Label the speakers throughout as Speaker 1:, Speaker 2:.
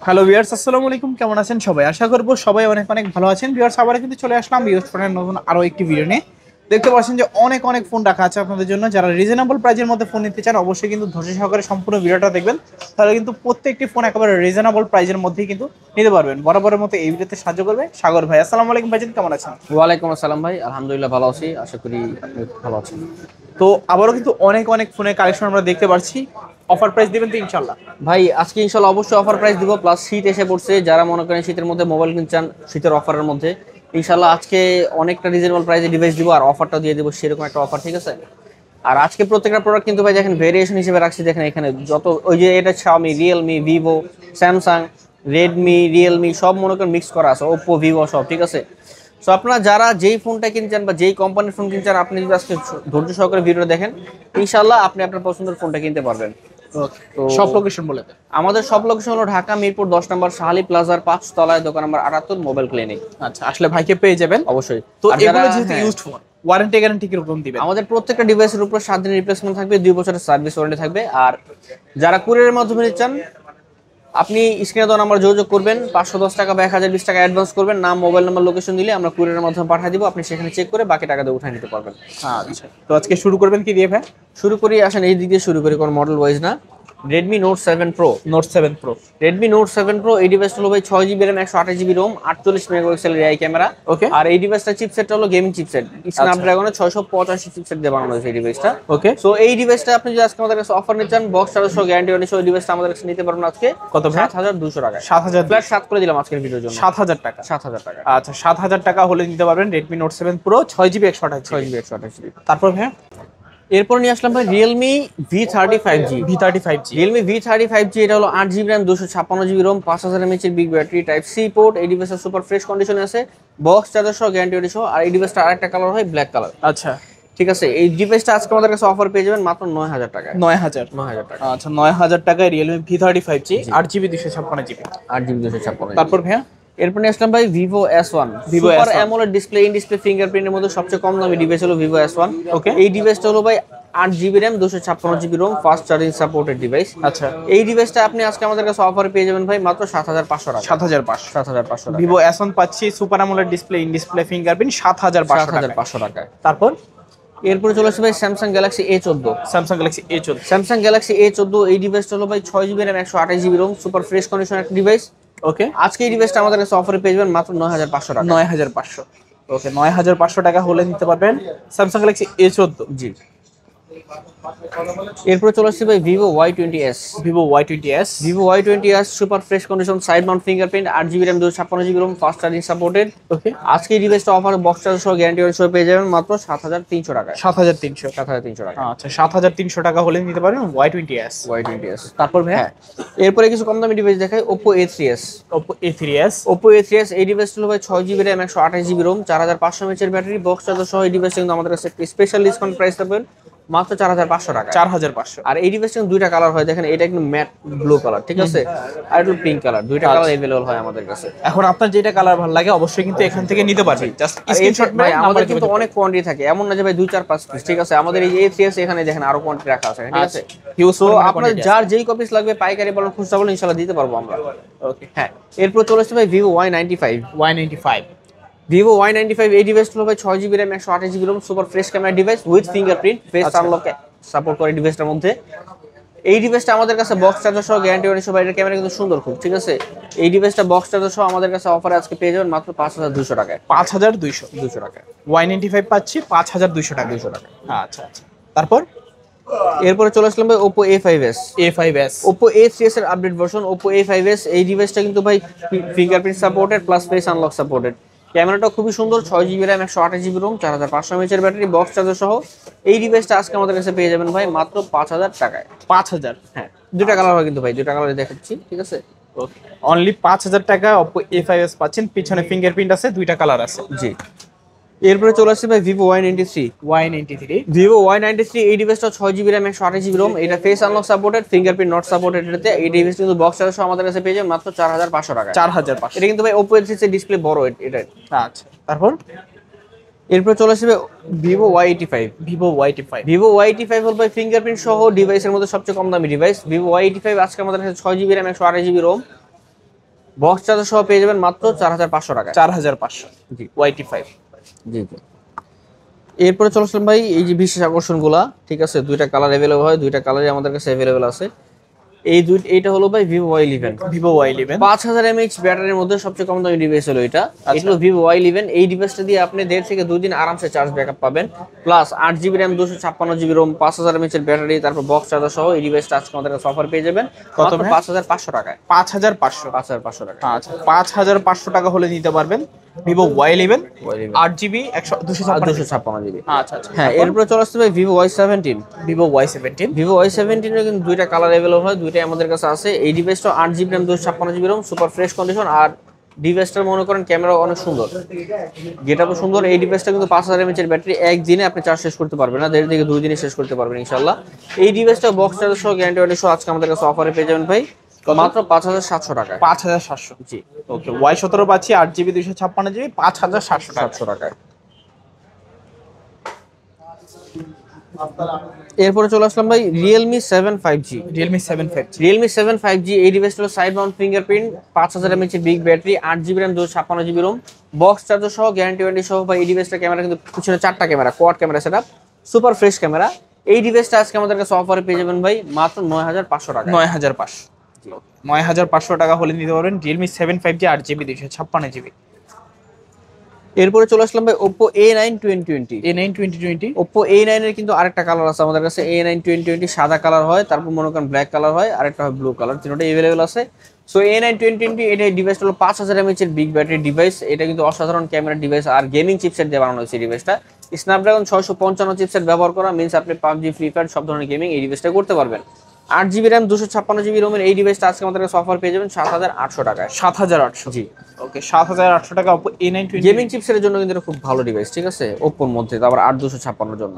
Speaker 1: Hello viewers, আসসালামু আলাইকুম। কেমন আছেন সবাই? আশা করব সবাই অনেক অনেক ভালো আছেন। ভিউয়ার্স, আবার কিন্তু চলে আসলাম ইউজ ফোনের নতুন আরো একটি ভিডিও নিয়ে। দেখতে পাচ্ছেন যে অনেক অনেক ফোন রাখা আছে আপনাদের জন্য। যারা রিজনেবল প্রাইজের মধ্যে ফোন নিতে চান অবশ্যই কিন্তু ধৈর্য সহকারে সম্পূর্ণ ভিডিওটা দেখবেন। তাহলে কিন্তু প্রত্যেকটি ফোন একেবারে রিজনেবল প্রাইজের মধ্যেই কিন্তু নিতে পারবেন। বরাবরের মতো এই ভিডিওতে সাহায্য করবে সাগর ভাই। আসসালামু আলাইকুম ভাইজান, কেমন আছেন?
Speaker 2: ওয়ালাইকুম আসসালাম ভাই, আলহামদুলিল্লাহ ভালো আছি। আশা করি আপনি ভালো আছেন।
Speaker 1: তো আবারও কিন্তু অনেক অনেক ফোনের কালেকশন আমরা দেখতে পাচ্ছি। অফার প্রাইস দিবেন তো ইনশাল্লাহ?
Speaker 2: ভাই আজকে ইনশাল্লাহ অবশ্যই অফার প্রাইস দিব, প্লাস শীত এসে পড়ছে। যারা মনে করেন শীতের মধ্যে মোবাইল কিনতে চান শীতের অফারের মধ্যে, ইনশাল্লাহ আজকে অনেকটা রিজনেবল প্রাইসে ডিভাইস দিব আর অফারটা দিয়ে দেবো, সেরকম একটা অফার, ঠিক আছে? আর আজকে প্রত্যেকটা প্রোডাক্ট কিন্তু ভাই দেখেন ভেরিয়েশন হিসেবে রাখছি। দেখেন এখানে যত ওই যে এটা Xiaomi, Realme, Vivo, Samsung, Redmi, Realme সব মনে করেন মিক্স করা আছে, ওপ্পো, ভিভো সব, ঠিক আছে? সো আপনারা যারা যেই ফোনটা কিনতে চান বা যেই কোম্পানির ফোন কিনতে চান, আপনি যদি আজকে ধৈর্য সহকারে ভিডিওটা দেখেন, ইনশাল্লাহ আপনি আপনার পছন্দের ফোনটা কিনতে পারবেন। তো
Speaker 1: সব লোকেশন বলে দেন।
Speaker 2: আমাদের সব লোকেশন হলো ঢাকা মিরপুর 10 নম্বর শাহালি প্লাজার 5 তলায়, দোকান নাম্বার 78, মোবাইল ক্লিনিক।
Speaker 1: আচ্ছা, আসলে ভাইকে পেয়ে যাবেন
Speaker 2: অবশ্যই।
Speaker 1: তো।
Speaker 2: আর
Speaker 1: এগুলো
Speaker 2: যারা
Speaker 1: যেহেতু ইউজড ফোন, ওয়ারেন্টি গ্যারান্টি কিরকম দিবেন?
Speaker 2: আমাদের প্রত্যেকটা ডিভাইসের উপর 7 দিনের রিপ্লেসমেন্ট থাকবে, 2 বছরের সার্ভিস ওয়ারেন্টি থাকবে। আর যারা কুরিয়ারের মাধ্যমে নিতে চান, আপনি স্ক্রিনে দেওয়া নাম্বার যোগাযোগ করবেন, 510 টাকা বা 1020 টাকা অ্যাডভান্স করবেন, নাম, মোবাইল নাম্বার, লোকেশন দিলে আমরা কুরিয়ারের মাধ্যমে পাঠিয়ে দিব। আপনি সেখানে চেক করে বাকি টাকা দিয়ে উঠিয়ে নিতে পারবেন।
Speaker 1: আচ্ছা, তো আজকে শুরু করবেন কি দিয়ে ভাই?
Speaker 2: শুরু করি, আসেন এই দিক দিয়ে শুরু করি, কোন মডেল ওয়াইজ না। Redmi note 7 pro.
Speaker 1: Note 7 pro.
Speaker 2: Redmi note 7 pro এই ডিভাইসটা হলো ভাই 6GB RAM, 128GB ROM, 48 মেগাপিক্সেলের এআই ক্যামেরা।
Speaker 1: ওকে।
Speaker 2: আর এই ডিভাইসটা চিপসেটটা হলো গেমিং চিপসেট, স্ন্যাপড্রাগনের 685 চিপসেট দিয়ে বানানো হয়েছে এই ডিভাইসটা।
Speaker 1: ওকে।
Speaker 2: সো এই ডিভাইসটা আপনি যদি আজকে আমাদের কাছে অফার নিতে চান, বক্স চার্জার সহ গ্যারান্টি ওয়ারেন্টি সহ এই ডিভাইসটা আমাদের কাছে নিতে পারবেন আজকে
Speaker 1: কত ভাই?
Speaker 2: 7200 টাকা।
Speaker 1: 7000
Speaker 2: ফ্ল্যাট 7 করে দিলাম আজকের ভিডিওর জন্য।
Speaker 1: 7000 টাকা।
Speaker 2: 7000 টাকা।
Speaker 1: আচ্ছা, 7000 টাকা হলে নিতে পারবেন Redmi note 7 pro 6GB 128GB।
Speaker 2: 6GB 128GB।
Speaker 1: তারপর ভাই
Speaker 2: এরপর নিয়ে আসলাম ভাই Realme V35G।
Speaker 1: V35G।
Speaker 2: Realme V35G এটা হলো 8GB RAM, 256GB ROM, 5000 mAh এর big battery, type C port. এই ডিভাইসটা সুপার ফ্রেশ কন্ডিশনে আছে, বক্স চার্জার সহ গ্যারান্টি ওয়ারেন্টি সহ। আর এই ডিভাইসটা আরেকটা কালার হয় ব্ল্যাক কালার।
Speaker 1: আচ্ছা,
Speaker 2: ঠিক আছে, এই ডিভাইসটা আজকে আমাদের কাছে অফার পেয়ে যাবেন মাত্র 9000 টাকায়।
Speaker 1: 9000
Speaker 2: টাকা।
Speaker 1: আচ্ছা, 9000 টাকায় Realme V35G 8GB 256GB।
Speaker 2: 8GB 256।
Speaker 1: তারপর ভাই
Speaker 2: এরপর নিয়ে আসলাম ভাই Vivo S1।
Speaker 1: Vivo
Speaker 2: super
Speaker 1: S1
Speaker 2: AMOLED display, in display ফিঙ্গারপ্রিন্টের মধ্যে সবচেয়ে কম দামি ডিভাইস হলো ভিভো S1।
Speaker 1: ওকে।
Speaker 2: এই ডিভাইসটা হলো ভাই 8GB RAM, 256GB ROM, fast charging supported device.
Speaker 1: আচ্ছা,
Speaker 2: এই ডিভাইসটা আপনি আজকে আমাদের কাছে অফারে পেয়ে যাবেন ভাই মাত্র 7500 টাকা।
Speaker 1: 7500।
Speaker 2: 7500 টাকা।
Speaker 1: ভিভো S1 পাচ্ছি super AMOLED display, in display fingerprint 7500 টাকা।
Speaker 2: 7500 টাকায়।
Speaker 1: তারপর
Speaker 2: এরপরে চলে আসছে ভাই Samsung Galaxy A14।
Speaker 1: Samsung Galaxy A14।
Speaker 2: Samsung Galaxy A14 এই ডিভাইসটা হলো ভাই 6GB RAM, 128GB ROM, super fresh condition একটা ডিভাইস।
Speaker 1: ওকে।
Speaker 2: আজকে এই ডিভাইসটা আমাদের কাছে অফারে পেয়ে যাবেন মাত্র 9500 টাকা।
Speaker 1: 9500। ওকে, 9500 টাকা হলে নিতে পারবেন স্যামসাং গ্যালাক্সি A14।
Speaker 2: জি। এরপরে চলে আসছে ভাই Vivo Y20s।
Speaker 1: Vivo Y20s।
Speaker 2: Vivo Y20s super fresh condition, side mount fingerprint, 8GB RAM, 256GB ROM, fast charging supported.
Speaker 1: Okay.
Speaker 2: আজকে এই ডিভাইসটা অফারে বক্স চার্জার সহ গ্যারান্টি ওয়ারেন্টি সহ পেয়ে যাবেন মাত্র 7300 টাকায়।
Speaker 1: 7300।
Speaker 2: 7300 টাকা।
Speaker 1: আচ্ছা, 7300 টাকা হলে নিতে পারবেন Y20s।
Speaker 2: Y20s।
Speaker 1: তারপর ভাই
Speaker 2: হ্যাঁ, এরপরে কিছু কম দামি ডিভাইস দেখাই, Oppo A3s।
Speaker 1: Oppo A3s।
Speaker 2: Oppo A3s এই ডিভাইসটা হলো ভাই 6GB RAM, 128GB ROM, 4500 mAh এর ব্যাটারি, বক্স চার্জার সহ এই ডিভাইসটা কিন্তু আমাদের কাছে স্পেশাল ডিসকাউন্ট প্রাইস পাবেন মাত্র 4500 টাকা।
Speaker 1: 4500।
Speaker 2: আর এই ডিভাইসটা দুইটা কালার হয়, দেখেন এটা একটু ম্যাট ব্লু কালার, ঠিক আছে, আর একটু পিঙ্ক কালার, দুইটা কালার अवेलेबल হয় আমাদের কাছে।
Speaker 1: এখন আপনার যেটা কালার ভালো লাগে অবশ্যই কিন্তু এখান থেকে নিতে পারবেন। জাস্ট স্ক্রিনশট
Speaker 2: ভাই
Speaker 1: মেরে
Speaker 2: আমাদের কিন্তু অনেক কোয়ান্টিটি থাকে, এমন না যে ভাই 2 4 5 পিস, ঠিক আছে? আমাদের এই A3s এখানে দেখেন আরো কোয়ান্টিটি রাখা আছে, ঠিক আছে? সো আপনার যার যেই কপিস লাগবে পাইকারি বলেন খুচরা বলেন ইনশাআল্লাহ দিতে পারবো আমরা।
Speaker 1: ওকে।
Speaker 2: হ্যাঁ, এরপর চলে আসছে ভাই Vivo Y95।
Speaker 1: Y95।
Speaker 2: Vivo Y95 এই ডিভাইসটা হলো ভাই 6GB RAM, 128GB ROM, super fresh camera device with fingerprint, face unlock support করে ডিভাইসটার মধ্যে। এই ডিভাইসটা আমাদের কাছে বক্স চার্জার সহ গ্যারান্টি ওয়ারেন্টি সহ, এর ক্যামেরা কিন্তু সুন্দর খুব, ঠিক আছে? এই ডিভাইসটা বক্স চার্জার সহ আমাদের কাছে অফারে আজকে পেয়ে যাবেন মাত্র 5200 টাকায়।
Speaker 1: 5200
Speaker 2: টাকায়
Speaker 1: Y95 পাচ্ছি 5200 টাকা।
Speaker 2: 200 টাকা।
Speaker 1: আচ্ছা আচ্ছা, তারপর
Speaker 2: এরপরে চলে আসলাম ভাই Oppo A5s।
Speaker 1: A5s।
Speaker 2: Oppo A3s এর আপডেট ভার্সন Oppo A5s এই ডিভাইসটা কিন্তু ভাই fingerprint supported plus face unlock supported. ক্যামেরাটা খুবই সুন্দর, 6GB RAM, 128GB ROM, 4500 mAh এর ব্যাটারি, বক্স চার্জার সহ। এই ডিভাইসটা আজকে আমাদের কাছে পেয়ে যাবেন ভাই মাত্র 5000 টাকায়।
Speaker 1: 5000।
Speaker 2: হ্যাঁ, দুইটা কালার হয় কিন্তু ভাই, দুইটা কালারে দেখাচ্ছি, ঠিক আছে?
Speaker 1: ওকে, অনলি 5000 টাকা Oppo A5s পাচ্ছেন। পিছনে ফিঙ্গারপ্রিন্ট আছে, দুইটা কালার আছে।
Speaker 2: জি। এরপরে চলে আসছে ভাই Vivo Y93।
Speaker 1: Y93।
Speaker 2: Vivo Y93 এই ডিভাইসটা 6GB RAM, 128GB ROM, এটা face unlock supported, fingerprint not supported. এটাতে এই ডিভাইস কিন্তু বক্স চার্জার সহ আমাদের কাছে পেয়ে যাবেন মাত্র 4500 টাকা।
Speaker 1: 4500।
Speaker 2: এটা কিন্তু ভাই Oppo A3s এর ডিসপ্লে বড় এটা।
Speaker 1: আচ্ছা, তারপর
Speaker 2: এরপর চলে আসবে Vivo Y85।
Speaker 1: Vivo Y85।
Speaker 2: Vivo Y85 হল ভাই ফিঙ্গারপ্রিন্ট সহ ডিভাইসের মধ্যে সবচেয়ে কম দামি ডিভাইস। Vivo Y85 আজকে আমাদের কাছে 6GB RAM, 128GB ROM, box charger সহ পেয়ে যাবেন মাত্র 4500 টাকা।
Speaker 1: 4500।
Speaker 2: জি
Speaker 1: YT5।
Speaker 2: জি জি। এরপরে চলে আসলাম ভাই এই যে বিশেষ আকর্ষণগুলা, ঠিক আছে, দুইটা কালার अवेलेबल হয়, দুইটা কালারই আমাদের কাছে अवेलेबल আছে। এইটা হলো ভাই Vivo Y11।
Speaker 1: Vivo Y11
Speaker 2: 5000 mAh ব্যাটারির মধ্যে সবচেয়ে কম দামি ডিভাইস হলো এটা।
Speaker 1: আচ্ছা।
Speaker 2: এটা হলো Vivo Y11। এই ডিভাইসটা দিয়ে আপনি 1.5 থেকে 2 দিন আরামসে চার্জ ব্যাকআপ পাবেন, plus 8GB RAM 256GB ROM 5000 mAh এর ব্যাটারি, তারপর বক্স চার্জার সহ এই ডিভাইসটা আজকে আমাদের কাছে অফার পেয়ে যাবেন
Speaker 1: কত
Speaker 2: মাত্র
Speaker 1: ভাই?
Speaker 2: 5500 টাকায়।
Speaker 1: 5500।
Speaker 2: 5500 টাকা।
Speaker 1: আচ্ছা, 5500 টাকা হলে নিতে পারবেন Vivo Y11
Speaker 2: Y11
Speaker 1: 8GB
Speaker 2: আর
Speaker 1: 256GB।
Speaker 2: 256GB।
Speaker 1: আচ্ছা আচ্ছা।
Speaker 2: হ্যাঁ, এরপরে চলে আসছে ভাই Vivo Y17।
Speaker 1: Vivo Y17।
Speaker 2: Vivo Y17 এর কিন্তু দুইটা কালার अवेलेबल হয়, দুইটাই আমাদের কাছে আছে। এই ডিভাইসটা 8GB RAM 256GB ROM, super fresh condition, আর ডিভাইসটার মনে করেন ক্যামেরা অনেক সুন্দর, গেটআপও সুন্দর। এই ডিভাইসটা কিন্তু 5000 mAh এর ব্যাটারি, একদিনে আপনি চার্জ শেষ করতে পারবেন না, 1.5 থেকে 2 দিনে শেষ করতে পারবেন ইনশাআল্লাহ। এই ডিভাইসটা বক্স চার্জার সহ গ্যারান্টি ওয়ারেন্টি সহ আজকে আমাদের কাছে অফারে পেয়ে যাবেন ভাই মাত্র 5700 টাকায়।
Speaker 1: 5700।
Speaker 2: জি,
Speaker 1: ওকে, Y17 পাচ্ছি 8GB 256GB 5700 টাকা।
Speaker 2: 700 টাকায়। এরপরে চলে আসলাম ভাই Realme 7 5G।
Speaker 1: Realme 7 5G।
Speaker 2: Realme 7 5G এই ডিভাইসটা হলো সাইড মাউন্ট ফিঙ্গারপ্রিন্ট, 5000 mAh এর big battery, 8GB RAM 256GB ROM, box charger সহ গ্যারান্টি ওয়ারেন্টি সহ। ভাই এই ডিভাইসটা ক্যামেরা কিন্তু পিছনে 4টা camera, quad camera setup, super fresh camera. এই ডিভাইসটা আজকে আমাদের কাছে অফারে পেয়ে যাবেন ভাই মাত্র 9500 টাকা।
Speaker 1: 9500। 9500 টাকা হলে নিতে পারবেন Realme 7 5G 8GB 256GB।
Speaker 2: এরপরে চলে আসলাম ভাই Oppo A9 2020।
Speaker 1: A9 2020।
Speaker 2: Oppo A9 এর কিন্তু আরেকটা কালার আছে আমাদের কাছে, A9 2020 সাদা কালার হয়, তারপর মনে করেন ব্ল্যাক কালার হয়, আরেকটা হয় ব্লু কালার, তিনটাই अवेलेबल আছে। সো A9 2020 এটা ডিভাইসটা হলো 5000 mAh এর বিগ ব্যাটারি ডিভাইস। এটা কিন্তু অসাধারণ ক্যামেরা ডিভাইস আর গেমিং চিপসেট দিয়ে বানানো হয়েছে এই ডিভাইসটা। স্ন্যাপড্রাগন 655 চিপসেট ব্যবহার করা, মিন্স আপনি PUBG, ফ্রি ফায়ার সব ধরনের গেমিং এই ডিভাইসটা করতে পারবেন। 8GB RAM 256GB ROM এর এই ডিভাইসটা আজকে আমাদের কাছে অফার পেয়ে যাবেন 7800 টাকায়।
Speaker 1: 7800।
Speaker 2: জি,
Speaker 1: ওকে, 7800 টাকা Oppo A9 20।
Speaker 2: গেমিং চিপসের জন্য কিন্তু এটা খুব ভালো ডিভাইস, ঠিক আছে, ওপ্পোর মধ্যে, তারপর 8256 জন্য।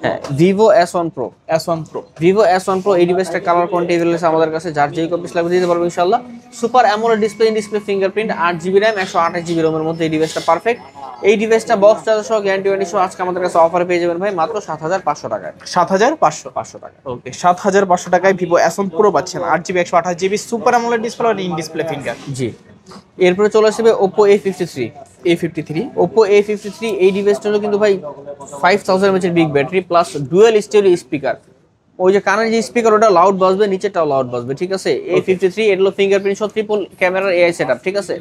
Speaker 2: হ্যাঁ, Vivo S1 Pro।
Speaker 1: S1 Pro।
Speaker 2: Vivo S1 Pro এই ডিভাইসটা কালার কোয়ান্টিটি अवेलेबल আছে আমাদের কাছে, যার যেই কপি লাগবে দিতে পারবো ইনশাআল্লাহ। Super AMOLED display, in display fingerprint, 8GB RAM 128GB ROM এর মধ্যে এই ডিভাইসটা পারফেক্ট। এই ডিভাইসটা বক্স চার্জার সহ গ্যারান্টি ওয়ারেন্টি সহ আজকে আমাদের কাছে অফারে পেয়ে যাবেন ভাই মাত্র 7500 টাকায়।
Speaker 1: 7500
Speaker 2: টাকা।
Speaker 1: ওকে, 7500 টাকায় Vivo S1 Pro পাচ্ছেন, 8GB 128GB super AMOLED display আর ইন ডিসপ্লে ফিঙ্গার।
Speaker 2: জি। এরপরে চলে আসবে Oppo A53। Oppo A53 এই ডিভাইসটা হলো কিন্তু ভাই 5000 mAh এর big battery plus dual stereo speaker. ওই যে কানের যে স্পিকার ওটা লাউড বাজবে, নিচেটাও লাউড বাজবে, ঠিক আছে। A53 এটা হলো ফিঙ্গারপ্রিন্ট সহ ট্রিপল ক্যামেরার AI সেটআপ, ঠিক আছে।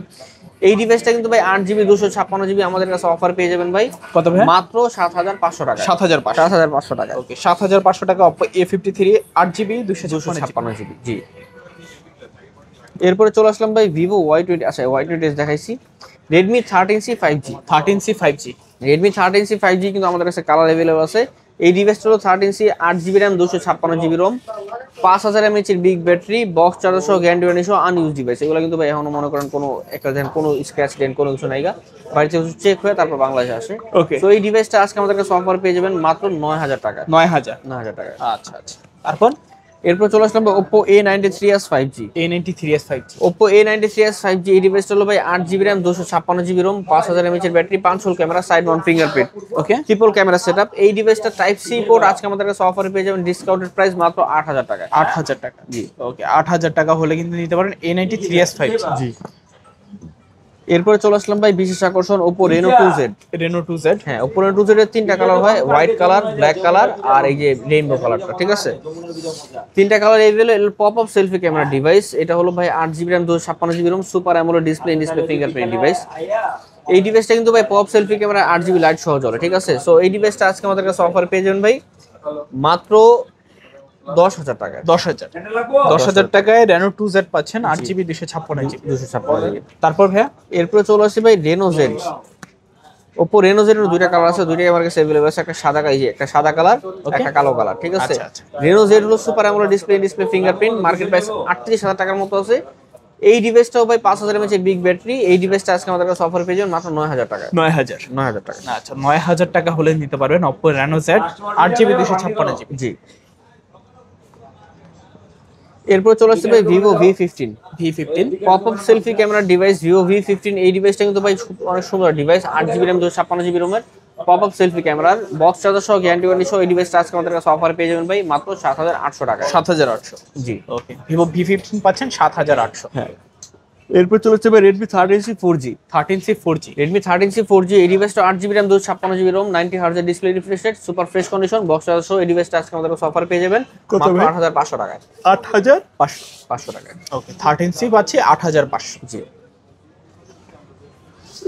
Speaker 2: এই ডিভাইসটা কিন্তু ভাই 8GB 256GB আমাদের কাছে অফার পেয়ে যাবেন ভাই
Speaker 1: কত ভাই?
Speaker 2: মাত্র 7500 টাকা।
Speaker 1: 7500
Speaker 2: টাকা।
Speaker 1: ওকে, 7500 টাকা Oppo A53 8GB 256GB।
Speaker 2: জি। এরপরে চলে আসলাম ভাই Vivo Y20। আচ্ছা, Y20 দেখাইছি। Redmi 13C 5G।
Speaker 1: 13C 5G।
Speaker 2: Redmi 13C 5G কিন্তু আমাদের কাছে কালার अवेलेबल আছে। এই ডিভাইসটা হলো 13C 8GB RAM 256GB ROM, 5000 mAh এর বিগ ব্যাটারি, বক্স চার্জার সহ গ্যারান্টি ওয়ারেন্টি সহ আনইউজ ডিভাইস। এগুলো কিন্তু ভাই এখনো মনে করেন কোনো একটা দেখেন কোনো স্ক্র্যাচ ডেন্ট কোনো কিছু নাইগা, বাড়িতে চেক হয়ে তারপর বাংলাদেশে আসে।
Speaker 1: ওকে,
Speaker 2: তো এই ডিভাইসটা আজকে আমাদের কাছে অফার পেয়ে যাবেন মাত্র 9000 টাকা।
Speaker 1: 9000
Speaker 2: টাকা।
Speaker 1: আচ্ছা আচ্ছা। তারপর
Speaker 2: এরপর চলে আসলাম Oppo A93s 5G।
Speaker 1: A93s 5G।
Speaker 2: Oppo A93s 5G এই ডিভাইসটা হলো ভাই 8GB RAM 256GB ROM, 5000 mAh এর battery, 5 hole camera, side mount fingerprint,
Speaker 1: okay,
Speaker 2: triple camera setup. এই ডিভাইসটা টাইপ সি পোর্ট আজকে আমাদের কাছে অফারে পেয়ে যাবেন ডিসকাউন্টেড প্রাইস মাত্র 8000 টাকা।
Speaker 1: 8000 টাকা।
Speaker 2: জি।
Speaker 1: ওকে, 8000 টাকা হলে কিন্তু নিতে পারেন A93s 5G।
Speaker 2: জি। এরপরে চলে আসলাম ভাই বিশেষ আকর্ষণ Oppo Reno 2Z।
Speaker 1: Reno 2Z।
Speaker 2: হ্যাঁ, Oppo Reno 2Z এর তিনটা কালার হয়, হোয়াইট কালার, ব্ল্যাক কালার আর এই যে রেইনবো কালারটা, ঠিক আছে। তিনটা colour available. Pop up selfie camera device. এটা হলো ভাই 8GB RAM 256GB ROM, super AMOLED display, in display fingerprint device. এই ডিভাইসটা কিন্তু ভাই pop selfie camera 8GB light সহ চলে, ঠিক আছে। সো এই ডিভাইসটা আজকে আমাদের কাছে অফার পেয়ে যাবেন ভাই মাত্র 10000 টাকায়।
Speaker 1: 10000 টাকায় Reno 2Z পাচ্ছেন, 8GB 256GB। তারপর ভাইয়া
Speaker 2: এরপরে চলে আসছে ভাই Reno Z। Oppo Reno Z এর দুইটা কালার আছে, দুইটাই আমার কাছে अवेलेबल আছে। একটা সাদা কালার, একটা সাদা কালার, একটা কালো কালার, ঠিক আছে।
Speaker 1: আচ্ছা, আচ্ছা।
Speaker 2: Reno Z হলো super AMOLED display fingerprint, market price 38000 টাকার মতো আছে। এই ডিভাইসটাও ভাই 5000 mAh এর বিগ ব্যাটারি। এই ডিভাইসটা আজকে আমাদের কাছে অফার পেয়ে যাবেন মাত্র 9000 টাকা।
Speaker 1: 9000
Speaker 2: টাকা।
Speaker 1: আচ্ছা, 9000 টাকা হলে নিতে পারবেন Oppo Reno Z 8GB 256GB।
Speaker 2: জি। এরপর চলে আসছে ভাই Vivo V15। Pop up selfie camera device Vivo V15। এই ডিভাইসটা কিন্তু ভাই অনেক সুন্দর device, 8GB RAM 256GB ROM এর, পপ আপ সেলফি ক্যামেরার, বক্স চার্জার সহ গ্যারান্টি ওয়ারেন্টি সহ এই ডিভাইসটা আজকে আমাদের কাছে অফার পেয়ে যাবেন ভাই মাত্র 7800 টাকা।
Speaker 1: 7800।
Speaker 2: জি।
Speaker 1: ওকে, Vivo V15 পাচ্ছেন 7800।
Speaker 2: হ্যাঁ। এরপর চলে যাবে Redmi 13C 4G।
Speaker 1: 13C 4G,
Speaker 2: Redmi 13C 4G, এই ডিভাইসটা 8GB RAM 256GB ROM, 90Hz display refresh rate, super fresh condition, box charger সহ এই ডিভাইসটা আজকে আমাদের অফার পেয়ে যাবেন
Speaker 1: কত
Speaker 2: মাত্র
Speaker 1: ভাই?
Speaker 2: 8500 টাকায়।
Speaker 1: 8500।
Speaker 2: 500 টাকায়।
Speaker 1: ওকে, 13C পাচ্ছি 8500।
Speaker 2: জি।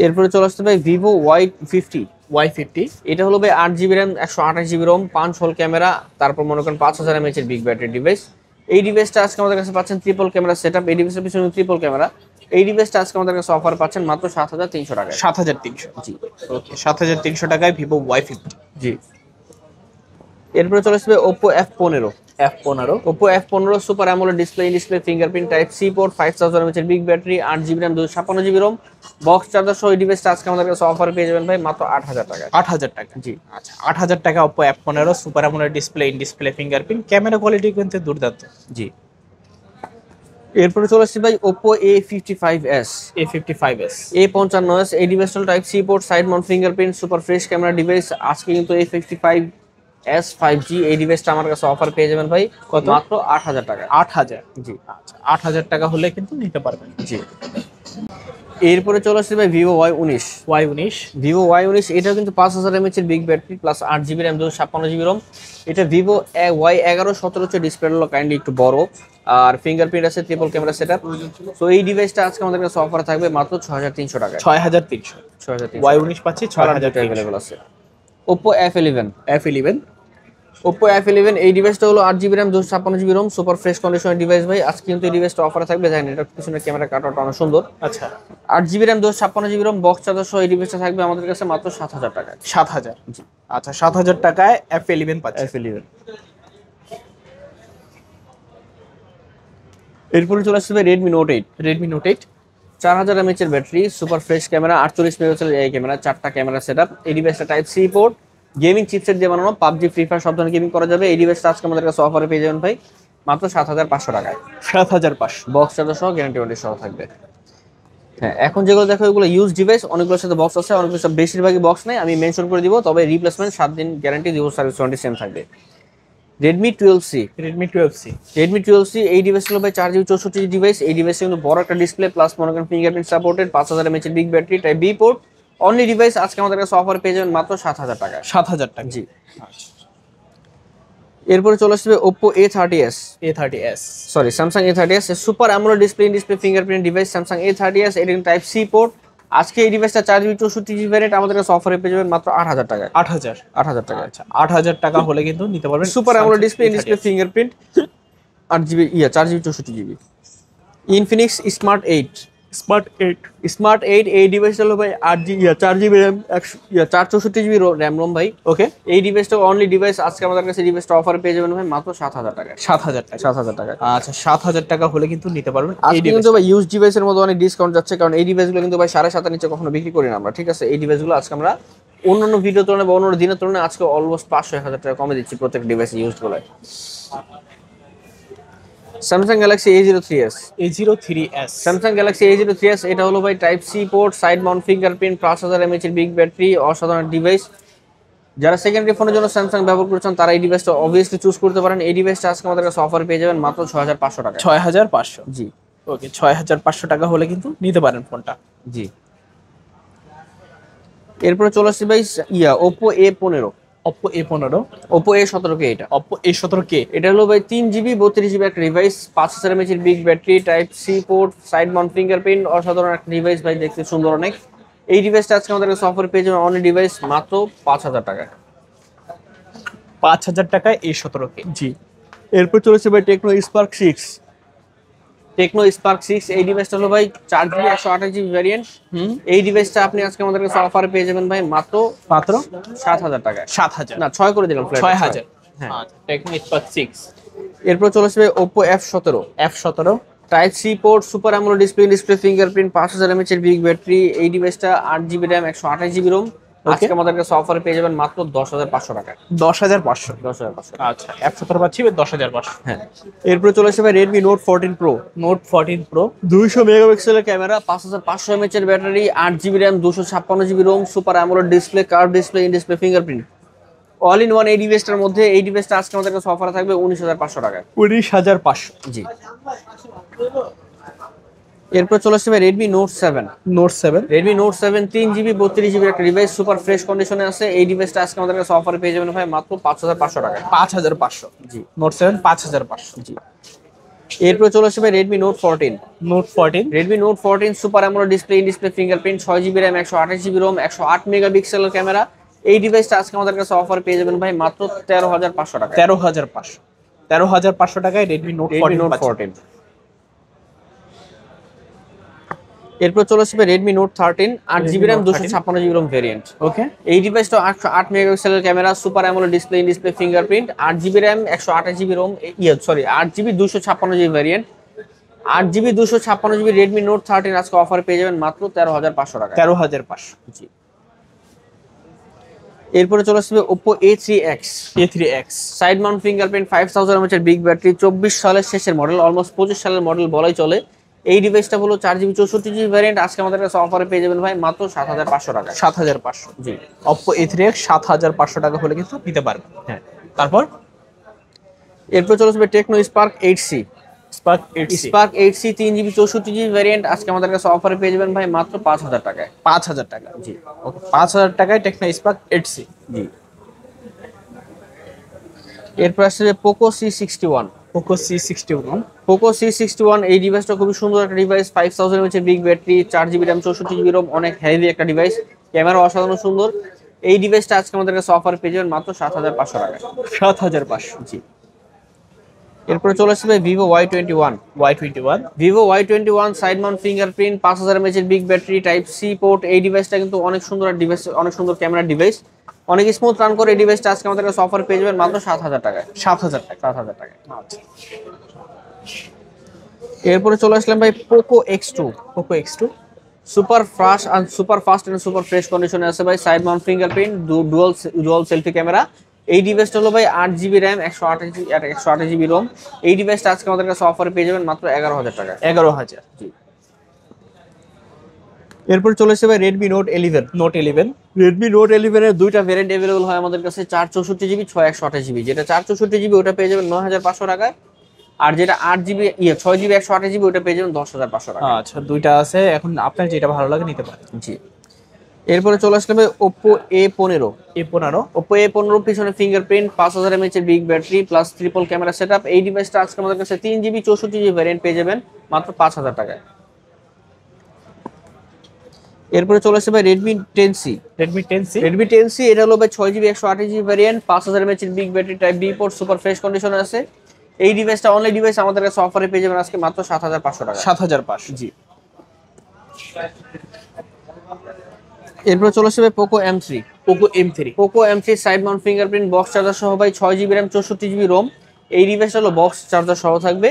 Speaker 2: এরপরে চলে আসতে ভাই ভিভো Y50।
Speaker 1: Y50,
Speaker 2: এটা হলো ভাই 8GB RAM 128GB ROM, 5 hole camera, তারপর মনে করেন 5000 mAh এর বিগ ব্যাটারি ডিভাইস। এই ডিভাইসটা আজকে আমাদের কাছে পাচ্ছেন ট্রিপল ক্যামেরা সেটআপ, এই ডিভাইসের পিছনে ট্রিপল ক্যামেরা। এই ডিভাইসটা আজকে আমাদের কাছে অফার পাচ্ছেন মাত্র 7300 টাকায়।
Speaker 1: 7300।
Speaker 2: জি।
Speaker 1: ওকে, 7300 টাকায় ভিভো Y50।
Speaker 2: জি। এরপরে চলে আসবে Oppo F15।
Speaker 1: F15,
Speaker 2: Oppo F15 super AMOLED display fingerprint type C port, 5000 mAh এর big battery, 8GB RAM 256GB ROM, box charger সহ এই ডিভাইসটা আজকে আমাদের কাছে অফার পেয়ে যাবেন ভাই মাত্র 8000 টাকায়।
Speaker 1: 8000 টাকা।
Speaker 2: জি।
Speaker 1: আচ্ছা, 8000 টাকা Oppo F15 super AMOLED display fingerprint, camera quality কিন্তু দুর্দান্ত।
Speaker 2: জি। এরপরে চলে আসছে ভাই Oppo A55s।
Speaker 1: A55s,
Speaker 2: A55s এই ডিভাইসটা type C port, side mount fingerprint, super fresh camera device. আজকে কিন্তু A55s 5G এই ডিভাইসটা আমার কাছে অফার পেয়ে যাবেন ভাই
Speaker 1: কত?
Speaker 2: মাত্র 8000 টাকা।
Speaker 1: 8000।
Speaker 2: জি।
Speaker 1: আচ্ছা, 8000 টাকা হলে কিন্তু নিতে পারবেন।
Speaker 2: জি। এরপরে চলে আসছে ভাই Vivo Y19।
Speaker 1: Y19,
Speaker 2: Vivo Y19 এটাও কিন্তু 5000 mAh এর big battery plus 8GB RAM 256GB ROM। এটা Vivo Y11 17 হচ্ছে, ডিসপ্লে হলো কাইন্ডলি একটু বড়, আর ফিঙ্গারপ্রিন্ট আছে, ট্রিপল ক্যামেরা সেটআপ। সো এই ডিভাইসটা আজকে আমাদের কাছে অফার থাকবে মাত্র 6300 টাকায়।
Speaker 1: 6300।
Speaker 2: 6300
Speaker 1: Y19 পাচ্ছি 6300।
Speaker 2: अवेलेबल আছে। Oppo F11।
Speaker 1: F11,
Speaker 2: Oppo F11 এই ডিভাইসটা হলো 8GB RAM 256GB ROM, super fresh কন্ডিশনের ডিভাইস ভাই। আজকে কিন্তু এই ডিভাইসটা অফারে থাকবে, জানেন এটা পিছনে ক্যামেরা কাটআউটটা অনেক সুন্দর।
Speaker 1: আচ্ছা,
Speaker 2: 8GB RAM 256GB ROM, box charger সহ এই ডিভাইসটা থাকবে আমাদের কাছে মাত্র 7000 টাকায়।
Speaker 1: 7000।
Speaker 2: জি।
Speaker 1: আচ্ছা, 7000 টাকায় F11 পাচ্ছি।
Speaker 2: F11। এরপরে চলে আসছে Redmi Note 8।
Speaker 1: Redmi Note 8,
Speaker 2: 4000 mAh এর ব্যাটারি, সুপার ফ্রেশ ক্যামেরা, 48 মেগাপিক্সেলের এই ক্যামেরা, 4টা ক্যামেরা সেটআপ। এই ডিভাইসটা type C port, gaming chipset দিয়ে বানানো, PUBG ফ্রি ফায়ার সব ধরনের গেমিং করা যাবে। এই ডিভাইসটা আজকে আমাদের কাছে অফারে পেয়ে যাবেন ভাই মাত্র 7500 টাকায়।
Speaker 1: 7500।
Speaker 2: বক্স চার্জার সহ, গ্যারান্টি ওয়ারেন্টি সহ থাকবে। হ্যাঁ, এখন যেগুলো দেখো এগুলো ইউজ ডিভাইস, অনেকগুলোর সাথে বক্স আছে, অনেকগুলোর সাথে বেশিরভাগই বক্স নেই, আমি মেনশন করে দিব। তবে রিপ্লেসমেন্ট 7 দিন guarantee, use service warranty same থাকবে। Redmi 12C।
Speaker 1: Redmi 12C,
Speaker 2: Redmi 12C এই ডিভাইস হলো ভাই 4GB 64GB ডিভাইস। এই ডিভাইসে কিন্তু বড় একটা ডিসপ্লে প্লাস মনে করেন ফিঙ্গারপ্রিন্ট সাপোর্টেড, 5000 mAh এর big battery, type B port, only device আজকে আমাদের কাছে অফার পেয়ে যাবেন মাত্র 7000 টাকায়।
Speaker 1: 7000 টাকা।
Speaker 2: জি। এরপরে চলে আসবে Oppo A30s।
Speaker 1: A30s,
Speaker 2: sorry, Samsung A30s super AMOLED display fingerprint device, Samsung A30s এটা কিন্তু টাইপ সি পোর্ট। আজকে এই ডিভাইসটা 4GB 64GB ভ্যারিয়েন্ট আমাদের কাছে অফারে পেয়ে যাবেন মাত্র 8000 টাকায়।
Speaker 1: 8000।
Speaker 2: 8000 টাকা।
Speaker 1: আচ্ছা, 8000 টাকা হলে কিন্তু নিতে পারবেন
Speaker 2: super AMOLED display
Speaker 1: A30s।
Speaker 2: Fingerprint 8GB 4GB 64GB। Infinix Smart 8।
Speaker 1: Smart 8,
Speaker 2: এই ডিভাইসটা হলো ভাই 4GB RAM 464GB RAM ROM ভাই।
Speaker 1: ওকে,
Speaker 2: এই ডিভাইসটা অনলি ডিভাইস আজকে আমাদের কাছে ডিভাইসটা অফারে পেয়ে যাবেন ভাই মাত্র 7000 টাকায়।
Speaker 1: 7000 টাকা।
Speaker 2: 7000 টাকায়।
Speaker 1: আচ্ছা, 7000 টাকা হলে কিন্তু নিতে পারবেন এই
Speaker 2: আজকে
Speaker 1: ডিভাইস।
Speaker 2: কিন্তু ভাই ইউজ ডিভাইসের মধ্যে অনেক ডিসকাউন্ট যাচ্ছে, কারণ এই ডিভাইসগুলো কিন্তু ভাই 7.5 নিচে কখনো বিক্রি করি না আমরা, ঠিক আছে। এই ডিভাইসগুলো আজকে আমরা অন্যান্য ভিডিও তুলনায় বা অন্যান্য দিনের তুলনায় আজকে অলমোস্ট 500-1000 টাকা কমে দিচ্ছি প্রত্যেক ডিভাইস ইউজড গুলোয়। Samsung Galaxy A03s।
Speaker 1: A03s,
Speaker 2: Samsung Galaxy A03s এটা হলো ভাই type C port, side mount fingerprint, 5000 mAh এর বিগ ব্যাটারি, অসাধারণ ডিভাইস। যারা সেকেন্ডারি ফোনের জন্য স্যামসাং ব্যবহার করছেন তারা এই ডিভাইসটা অবভিয়াসলি চুজ করতে পারেন। এই ডিভাইসটা আজকে আমাদের কাছে অফার পেয়ে যাবেন মাত্র 6500 টাকা।
Speaker 1: 6500।
Speaker 2: জি।
Speaker 1: ওকে, 6500 টাকা হলে কিন্তু নিতে পারেন ফোনটা।
Speaker 2: জি। এরপরে চলে আসছে ভাই Oppo A15।
Speaker 1: Oppo A15,
Speaker 2: Oppo A17K এটা।
Speaker 1: Oppo A17K,
Speaker 2: এটা হলো ভাই 3GB 32GB একটা ডিভাইস, 5000 mAh এর big battery, type C port, side mount fingerprint, অসাধারণ একটা ডিভাইস ভাই, দেখতে সুন্দর অনেক। এই ডিভাইসটা আজকে আমাদের কাছে অফার পেয়ে যাবেন অনলি ডিভাইস মাত্র 5000 টাকায়।
Speaker 1: 5000 টাকায় A17K।
Speaker 2: জি। এরপর চলেছে ভাই টেকনো স্পার্ক 6। টেকনো স্পার্ক 6 এই ডিভাইসটা হলো ভাই 4GB 128GB ভ্যারিয়েন্ট। এই ডিভাইসটা আপনি আজকে আমাদের কাছে অফারে পেয়ে যাবেন ভাই মাত্র 7000 টাকায়।
Speaker 1: 7000
Speaker 2: না 6 করে দিলাম, ফ্ল্যাট
Speaker 1: 6000।
Speaker 2: হ্যাঁ।
Speaker 1: আচ্ছা, টেকনো স্পার্ক 6।
Speaker 2: এরপর চলে আসবে Oppo F17।
Speaker 1: F17,
Speaker 2: type C port, super AMOLED display fingerprint, 5000 mAh এর বিগ ব্যাটারি। এই ডিভাইসটা 8GB RAM 128GB ROM আজকে আমাদের কাছে অফারে পেয়ে যাবেন মাত্র 10500 টাকায়।
Speaker 1: 10500।
Speaker 2: 10500।
Speaker 1: আচ্ছা, F17 পাচ্ছি 10500।
Speaker 2: হ্যাঁ। এরপর চলে আসবে Redmi Note 14 Pro।
Speaker 1: Note 14 Pro,
Speaker 2: 200 মেগাপিক্সেলের ক্যামেরা, 5500 mAh এর battery, 8GB RAM 256GB ROM, super AMOLED display, curve display, in display fingerprint, all in one. এই ডিভাইসটার মধ্যে এই ডিভাইসটা আজকে আমাদের কাছে অফারে থাকবে 19500 টাকায়।
Speaker 1: 19500।
Speaker 2: জি। এরপর চলে আসবে Redmi Note 7।
Speaker 1: Note 7
Speaker 2: Redmi Note 7 3GB 32GB একটা ডিভাইস, সুপার ফ্রেশ কন্ডিশনে আছে। এই ডিভাইসটা আজকে আমাদের কাছে অফারে পেয়ে যাবেন ভাই মাত্র 5500 টাকায়।
Speaker 1: 5500।
Speaker 2: জি
Speaker 1: নোট 7 5500।
Speaker 2: জি। এরপর চলে আসবে Redmi Note 14।
Speaker 1: Note 14
Speaker 2: Redmi Note 14 super AMOLED display, in display fingerprint, 6GB RAM 128GB ROM 108 মেগাপিক্সেলের ক্যামেরা। এই ডিভাইসটা আজকে আমাদের কাছে অফারে পেয়ে যাবেন ভাই মাত্র 13500 টাকায়।
Speaker 1: 13500। 13500 টাকায় রেডমি নোট
Speaker 2: Redmi
Speaker 1: 14
Speaker 2: Note
Speaker 1: পাচ্ছেন।
Speaker 2: 14। এরপর চলে আসবে Redmi Note 13 8GB RAM 256GB ROM variant.
Speaker 1: Okay.
Speaker 2: এই ডিভাইসটা 108 মেগাপিক্সেলের camera, super AMOLED display, in display fingerprint, 8GB RAM 128GB ROM, 8GB 256GB variant. 8GB 256GB Redmi Note 13 আজকে অফারে পেয়ে যাবেন মাত্র 13500 টাকায়।
Speaker 1: 13500।
Speaker 2: জি। এরপরে চলে আসবে Oppo A3X।
Speaker 1: A3X
Speaker 2: side mount fingerprint, 5000 mAh এর বিগ ব্যাটারি, 24 সালের শেষের মডেল, অলমোস্ট 25 সালের মডেল বলাই চলে। এই ডিভাইসটা হলো 4GB 64GB ভ্যারিয়েন্ট, আজকে আমাদের কাছে অফারে পেয়ে যাবেন ভাই মাত্র 7500 টাকায়।
Speaker 1: 7500।
Speaker 2: জি।
Speaker 1: Oppo A3X 7500 টাকা হলে কিন্তু নিতে পারবেন।
Speaker 2: হ্যাঁ।
Speaker 1: তারপর
Speaker 2: এরপর চলে আসবে Tecno Spark 8C।
Speaker 1: Spark 8C
Speaker 2: Spark 8C 3GB 64GB variant, আজকে আমাদের কাছে অফারে পেয়ে যাবেন ভাই মাত্র 5000 টাকায়।
Speaker 1: 5000 টাকা।
Speaker 2: জি।
Speaker 1: ওকে, 5000 টাকায় টেকনো Spark 8C।
Speaker 2: জি। এরপর আসছে Poco C61।
Speaker 1: Poco C61।
Speaker 2: Poco C61 এই ডিভাইসটা খুবই সুন্দর একটা device, 5000 mAh big battery, 4GB RAM 64GB ROM, অনেক হেভি একটা ডিভাইস, ক্যামেরা অসাধারণ সুন্দর। এই ডিভাইসটা আজকে আমাদের কাছে অফার পেয়ে যাবেন মাত্র 7500 টাকায়।
Speaker 1: 7500।
Speaker 2: জি। এরপরে চলে আসবে Vivo Y21।
Speaker 1: Y21
Speaker 2: Vivo Y21 side mount fingerprint, 5000 mAh এর big battery, type C port. এই ডিভাইসটা কিন্তু অনেক সুন্দর ডিভাইস, অনেক সুন্দর ক্যামেরা ডিভাইস, অনেক স্মুথ রান করে। এই ডিভাইসটা আজকে আমাদের কাছে অফার পেয়ে যাবেন মাত্র 7000 টাকায়।
Speaker 1: 7000 টাকা।
Speaker 2: 7000 টাকায়।
Speaker 1: আচ্ছা।
Speaker 2: এরপরে চলে আসলাম ভাই Poco X2।
Speaker 1: Poco X2
Speaker 2: super fast and super fresh কন্ডিশনে আছে ভাই, side mount fingerprint, dual selfie camera. এই ডিভাইসটা হলো ভাই 8GB RAM 128GB ROM। এই ডিভাইসটা আজকে আমাদের কাছে অফারে পেয়ে যাবেন মাত্র 11000 টাকা।
Speaker 1: 11000।
Speaker 2: জি। এরপর চলে আসছে ভাই Redmi Note 11।
Speaker 1: Note 11
Speaker 2: Redmi Note 11 এর দুইটা ভেরিয়েন্ট अवेलेबल হয় আমাদের কাছে, 464GB 6128GB। যেটা 464GB ওটা পেয়ে যাবেন 9500 টাকায়, আর যেটা 8GB 6GB 128GB ওটা পেয়ে যাবেন 10500 টাকা।
Speaker 1: আচ্ছা, দুইটা আছে, এখন আপনার যেটা ভালো লাগে নিতে পারেন।
Speaker 2: জি। এরপরে চলে আসলে ভাই Oppo A15।
Speaker 1: A15
Speaker 2: Oppo A15 পিছনে ফিঙ্গারপ্রিন্ট, 5000 mAh এর big battery plus triple camera setup. এই ডিভাইসটা আজকে আমাদের কাছে 3GB 64GB ভ্যারিয়েন্ট পেয়ে যাবেন মাত্র 5000 টাকায়। এরপরে চলে আসছে ভাই Redmi 10C।
Speaker 1: Redmi 10C
Speaker 2: Redmi 10C এটা হলো ভাই 6GB 128GB ভ্যারিয়েন্ট, 5000 mAh এর big battery, type B port, super fresh কন্ডিশনে আছে। এই ডিভাইসটা অনলি ডিভাইস আমাদের কাছে অফারে পেয়ে যাবেন আজকে মাত্র 7500 টাকা।
Speaker 1: 7500।
Speaker 2: জি। এরপর চলে আসবে Poco M3।
Speaker 1: Poco M3
Speaker 2: Poco M3 side mount fingerprint, box charger সহ ভাই, 6GB RAM 64GB ROM। এই ডিভাইসটা হলো বক্স চার্জার সহ থাকবে,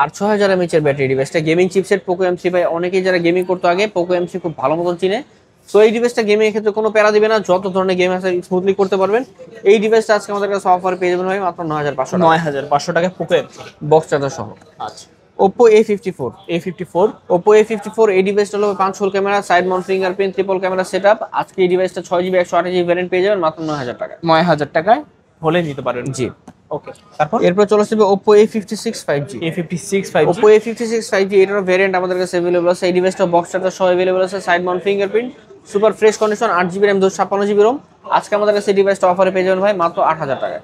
Speaker 2: আর 6000 mAh এর ব্যাটারি। ডিভাইসটা গেমিং চিপসেট Poco M3 ভাই, অনেকেই যারা গেমিং করতে আগে Poco M3 খুব ভালো মতন চিনে। সো এই ডিভাইসটা গেমিং এর ক্ষেত্রে কোনো প্যারা দিবে না, যত ধরনের গেম আছে স্মুথলি করতে পারবেন। এই ডিভাইসটা আজকে আমাদের কাছে অফার পেয়ে যাবেন ভাই মাত্র 9500 টাকা,
Speaker 1: 9500 টাকায় Poco M3।
Speaker 2: বক্স চার্জার সহ।
Speaker 1: আচ্ছা।
Speaker 2: Oppo A54।
Speaker 1: A54
Speaker 2: Oppo A54 এই ডিভাইসটা হলো 5 hole camera, side mount fingerprint, triple camera setup. আজকে এই ডিভাইসটা 6GB 128GB ভ্যারিয়েন্ট পেয়ে যাবেন মাত্র 9000 টাকা।
Speaker 1: 9000 টাকায় হলে নিতে পারেন।
Speaker 2: জি।
Speaker 1: ওকে, তারপর
Speaker 2: এরপর চলে আসবে Oppo A56 5G।
Speaker 1: A56 5G
Speaker 2: Oppo A56 5G এটার ভ্যারিয়েন্ট আমাদের কাছে अवेलेबल আছে। এই ডিভাইসটা বক্স চার্জার সহ अवेलेबल আছে, side mount fingerprint, super fresh condition, 8GB RAM 256GB ROM। আজকে আমাদের কাছে এই ডিভাইসটা অফারে পেয়ে যাবেন ভাই মাত্র 8000 টাকায়।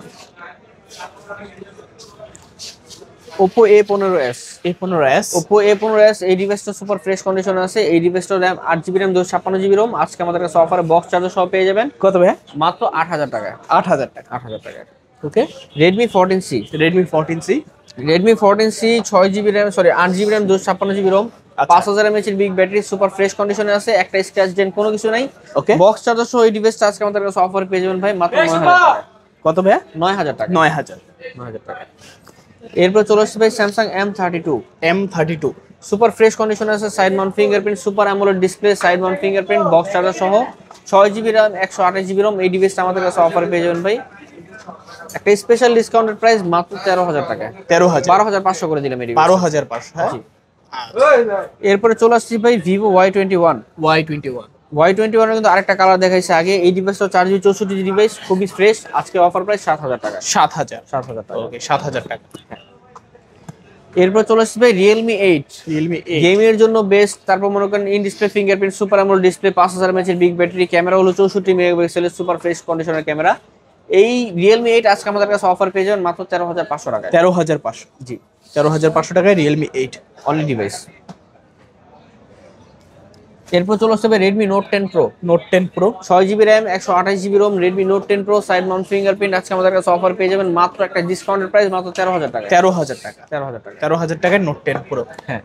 Speaker 2: Oppo A15s।
Speaker 1: A15s
Speaker 2: Oppo A15s এই ডিভাইসটা সুপার ফ্রেশ কন্ডিশনে আছে। এই ডিভাইসটা RAM 8GB RAM 256GB ROM। আজকে আমাদের কাছে অফারে বক্স চার্জার সহ পেয়ে যাবেন
Speaker 1: কত ভাই?
Speaker 2: মাত্র 8000 টাকায়।
Speaker 1: 8000 টাকা।
Speaker 2: 8000 টাকায়।
Speaker 1: ওকে।
Speaker 2: Redmi 14C।
Speaker 1: Redmi 14C
Speaker 2: Redmi 14C 6GB RAM 8GB RAM 256GB ROM, 5000 mAh এর বিগ ব্যাটারি, সুপার ফ্রেশ কন্ডিশনে আছে, একটা স্ক্র্যাচ ডেন্ট কোনো কিছু নাই।
Speaker 1: ওকে।
Speaker 2: বক্স চার্জার সহ এই ডিভাইসটা আজকে আমাদের কাছে অফার পেয়ে যাবেন ভাই মাত্র 9000 টাকায়।
Speaker 1: কত ভাই?
Speaker 2: 9000 টাকা।
Speaker 1: 9000
Speaker 2: টাকা। এরপর চলে আসছে ভাই Samsung M32।
Speaker 1: M32
Speaker 2: super fresh কন্ডিশনে আছে, side mount fingerprint, super AMOLED display, side mount fingerprint, box charger সহ, 6GB RAM 128GB ROM। এই ডিভাইসটা আমাদের কাছে অফার পেয়ে যাবেন ভাই একটা স্পেশাল ডিসকাউন্টেড প্রাইস মাত্র 13000 টাকা।
Speaker 1: 13000
Speaker 2: 12500 করে দিলাম এই ডিভাইস।
Speaker 1: 12500। হ্যাঁ।
Speaker 2: জি। এরপরে চলে আসছি ভাই Vivo Y21।
Speaker 1: Y21
Speaker 2: Y21 এর কিন্তু আরেকটা কালার দেখাইছে আগে। এই ডিভাইসটা 4GB 64GB ডিভাইস, খুবই ফ্রেশ। আজকে অফার প্রাইস 7000 টাকা।
Speaker 1: 7000
Speaker 2: 7000 টাকা।
Speaker 1: ওকে, 7000 টাকা।
Speaker 2: এরপর চলে আসবে রিয়েলমি 8।
Speaker 1: রিয়েলমি
Speaker 2: গেমের জন্য বেস্ট। তারপর মনে করেন in display fingerprint, super AMOLED display, 5000 mAh big battery, camera হলো 64 মেগাপিক্সেলের সুপার ফ্রেশ কন্ডিশনের ক্যামেরা। এই রিয়েলমি 8 আজকে আমাদের কাছে অফার পেয়ে যাবেন মাত্র 13500 টাকায়।
Speaker 1: 13500।
Speaker 2: জি,
Speaker 1: 13500 টাকায় রিয়েলমি 8
Speaker 2: অনলি ডিভাইস। এরপর চলে আসবে Redmi note 10 pro.
Speaker 1: Note 10 pro
Speaker 2: 6GB RAM 128GB ROM, Redmi note 10 pro side mount fingerprint আজকে আমাদের কাছে অফার পেয়ে যাবেন মাত্র একটা ডিসকাউন্টেড প্রাইস মাত্র 13000 টাকা।
Speaker 1: 13000 টাকা।
Speaker 2: 13000 টাকা।
Speaker 1: 13000 টাকায় নোট 10 প্রো।
Speaker 2: হ্যাঁ।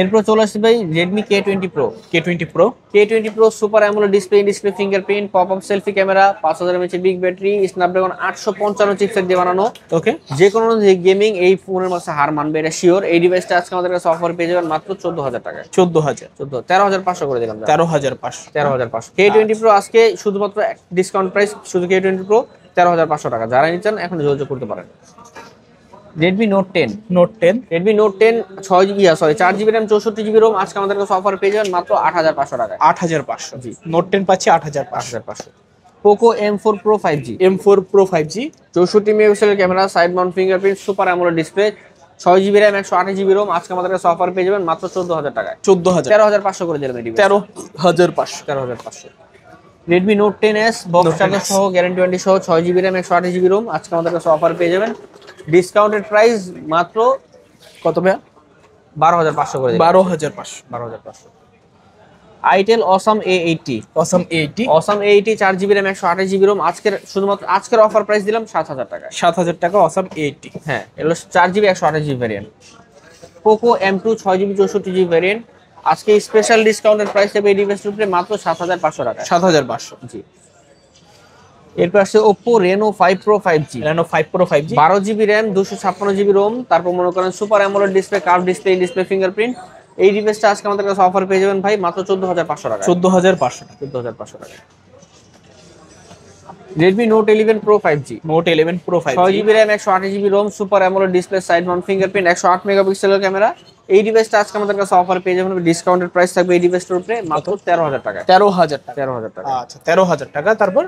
Speaker 2: এরপর চলে আসবে ভাই Redmi K20 pro.
Speaker 1: K20 pro
Speaker 2: K20 pro super AMOLED display, in display fingerprint, pop up selfie camera, 5000 mAh big battery, Snapdragon 855 chipset দিয়ে বানানো।
Speaker 1: ওকে,
Speaker 2: যে কোনো গেমিং এই ফোনের মাঝে হার মানবে এটা শিওর। এই ডিভাইসটা আজকে আমাদের কাছে অফার পেয়ে যাবেন মাত্র 14000 টাকায়। 14500 করে দিলাম।
Speaker 1: 13500।
Speaker 2: 13500 K20 প্রো আজকে শুধুমাত্র ডিসকাউন্ট প্রাইস, শুধু K20 প্রো 13500 টাকা। যারা নিচ্ছেন এখন যোগাযোগ করতে পারেন। Redmi note 10।
Speaker 1: Note 10
Speaker 2: Redmi note 10 4GB RAM 64GB ROM আজকে আমাদের কাছে অফার পেয়ে যাবেন মাত্র 8500 টাকায়।
Speaker 1: 8500।
Speaker 2: জি,
Speaker 1: নোট 10 পাচ্ছি 8500।
Speaker 2: 8500। Poco M4 Pro 5G।
Speaker 1: M4 Pro 5G
Speaker 2: 64 মেগাপিক্সেলের camera, side mount fingerprint, super AMOLED display, 6GB RAM 128GB ROM আজকে আমাদের কাছে অফার পেয়ে যাবেন মাত্র 14000 টাকায়।
Speaker 1: 14000।
Speaker 2: 13500 করে দিলাম এই device.
Speaker 1: 13500।
Speaker 2: 13500। Redmi note 10s box charger সহ, গ্যারান্টি ওয়ারেন্টি সহ, 6GB র্যাম 128GB রোম আজকে আমাদের কাছে অফার পেয়ে যাবেন ডিসকাউন্টেড প্রাইস মাত্র
Speaker 1: কত ভাইয়া?
Speaker 2: 12500 করে দিলাম।
Speaker 1: 12500।
Speaker 2: 12500। Itel awesome A80।
Speaker 1: Awesome A80
Speaker 2: awesome A80 4GB RAM 128GB ROM শুধুমাত্র আজকের অফার প্রাইস দিলাম 7000 টাকায়।
Speaker 1: 7000 টাকা অসাম A80।
Speaker 2: হ্যাঁ, এগুলো 4GB 128GB variant. Poco M2 6GB 64GB variant আজকে স্পেশাল ডিসকাউন্টেড প্রাইস দেবে এই ডিভাইসের উপরে মাত্র 7500 টাকা।
Speaker 1: 7500।
Speaker 2: জি। এরপর আসছে Oppo Reno 5 Pro 5G।
Speaker 1: Reno 5 Pro 5G
Speaker 2: 12GB RAM 256GB ROM, তারপর মনে করেন super AMOLED display, curve display, display fingerprint. এই ডিভাইসটা আজকে আমাদের কাছে অফার পেয়ে যাবেন ভাই মাত্র 14500 টাকা।
Speaker 1: 14500 টাকা।
Speaker 2: 14500 টাকা। Redmi Note 11 Pro 5G।
Speaker 1: Note 11 Pro 5G
Speaker 2: 6GB RAM 128GB ROM, super AMOLED display, side mount fingerprint, 108 মেগাপিক্সেলের ক্যামেরা। এই ডিভাইসটা আজকে আমাদের কাছে অফার পেয়ে যাবেন ডিসকাউন্টেড প্রাইস থাকবে এই ডিভাইসটার উপরে মাত্র 13000 টাকা।
Speaker 1: 13000 টাকা।
Speaker 2: 13000 টাকা।
Speaker 1: আচ্ছা 13000 টাকা। তারপর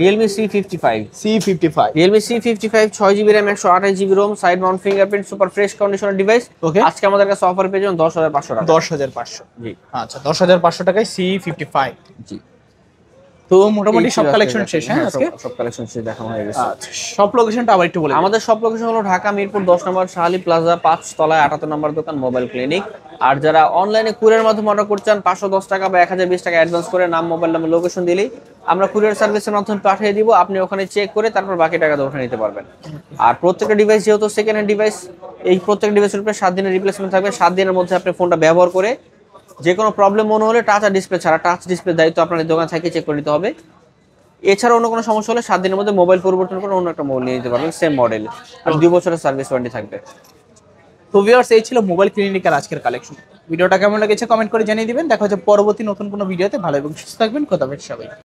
Speaker 2: Realme C55।
Speaker 1: C55
Speaker 2: Realme C55 6GB RAM 128GB ROM, side mount fingerprint, super fresh conditioner device
Speaker 1: okay,
Speaker 2: আজকে আমাদের কাছে অফার পেয়ে যাবেন 10500 টাকা।
Speaker 1: 10500।
Speaker 2: জি,
Speaker 1: আচ্ছা 10500 টাকায় C55।
Speaker 2: জি।
Speaker 1: তো মোটামুটি সব কালেকশন শেষ। হ্যাঁ আজকে
Speaker 2: সব কালেকশন শেষ দেখানো হয়ে গেছে।
Speaker 1: আচ্ছা সব লোকেশনটা আবার একটু বলে দিন।
Speaker 2: আমাদের সব লোকেশন হলো ঢাকা মিরপুর 10 নম্বর শাহালি প্লাজা 5 তলায় 78 নম্বর দোকান মোবাইল ক্লিনিক। আর যারা অনলাইনে কুরিয়ার মাধ্যমে অর্ডার করছেন 510 টাকা বা 1020 টাকা অ্যাডভান্স করে নাম, মোবাইল নাম্বার, লোকেশন দিলেই আমরা কুরিয়ার সার্ভিসের মাধ্যমে পাঠিয়ে দিব। আপনি ওখানে চেক করে তারপর বাকি টাকা উঠে নিতে পারবেন। আর প্রত্যেকটা ডিভাইস যেহেতু সেকেন্ড হ্যান্ড ডিভাইস, এই প্রত্যেকটা ডিভাইসের উপরে 7 দিনের রিপ্লেসমেন্ট থাকবে। 7 দিনের মধ্যে আপনি ফোনটা ব্যবহার করে যে কোনো প্রবলেম মনে হলে টাচ আর ডিসপ্লে ছাড়া, টাচ ডিসপ্লে দায়িত্ব আপনার দোকান থেকে চেক করে নিতে হবে। এছাড়া অন্য কোনো সমস্যা হলে 7 দিনের মধ্যে মোবাইল পরিবর্তন করে অন্য একটা মোবাইল নিয়ে নিতে পারবেন সেম মডেল। আর 2 বছরের সার্ভিস ওয়ারেন্টি থাকবে।
Speaker 1: তো ভিউয়ার্স এই ছিল মোবাইল ক্লিনিকের আজকের কালেকশন। ভিডিওটা কেমন লেগেছে কমেন্ট করে জানিয়ে দিবেন। দেখা হচ্ছে পরবর্তী নতুন কোনো ভিডিওতে। ভালো এবং সুস্থ থাকবেন। খোদা হাফেজ সবাই।